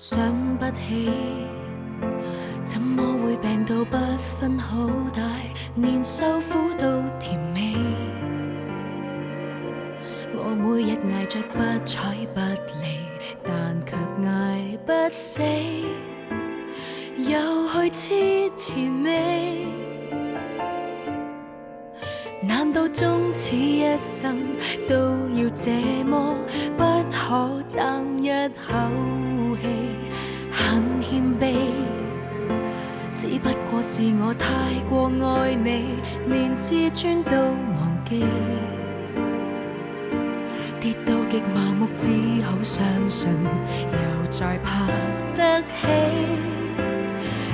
想不起，怎麼會病到不分好歹，連受苦都甜美。我每日捱着不睬不理，但卻捱不死，又去痴纏你。難道終此一生都要這麼不可爭一口氣？很謙卑，只不過是我太過愛你，連自尊都忘記。跌到極麻木，只好相信又再爬得起，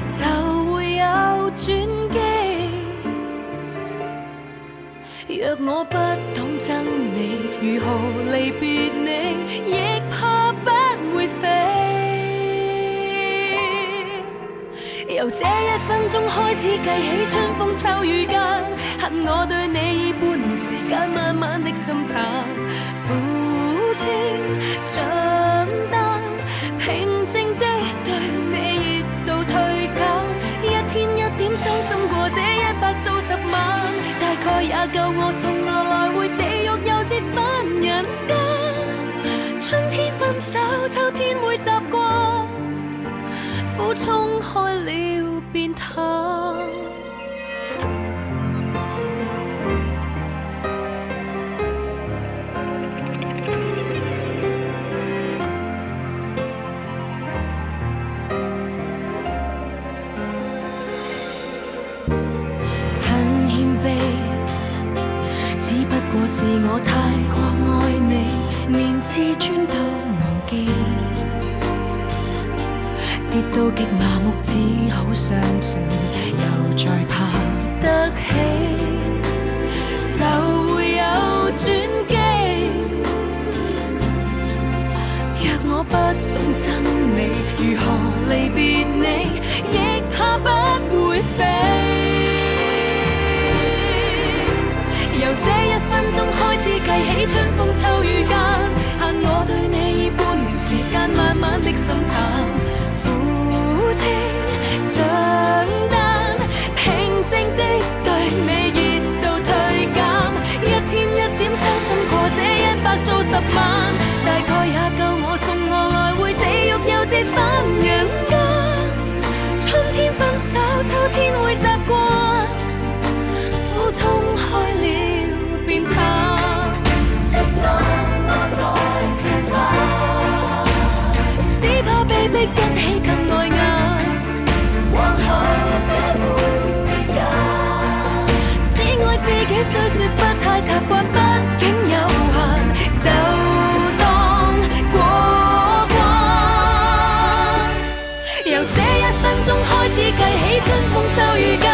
就會有轉機。若我不懂憎你，如何離別你，亦怕不會飛。由這一分鐘開始計起，春風秋雨間，恨我對你以半年時間慢慢的心淡，苦清長單，平靜的對你熱度退減，一天一點傷心過這100數十萬，大概也夠我送我來回地獄又折返人間。春天分手，秋天會習慣，苦衝開了便淡。很謙卑，只不過是我太過愛你，連自尊都忘記。跌到極麻木，只好相信又再爬得起，就會有轉機。若我不懂憎你，如何離別你，亦怕不會飛。由這一分鐘開始計起，春風秋雨間，限我對你以半年時間慢慢的心淡。苦清長單，平靜的對你熱度退減，一天一點傷心過這100數十萬，大概也夠我送我來回地獄又折返人間。春天分手，秋天會習慣，苦衝開了便淡。說什麼再騙法，只怕被逼一起更礙眼。或許這沒別解，只愛自己雖說不太習慣，畢竟有限，就當過關。由這一分鐘開始計起，春風秋雨間，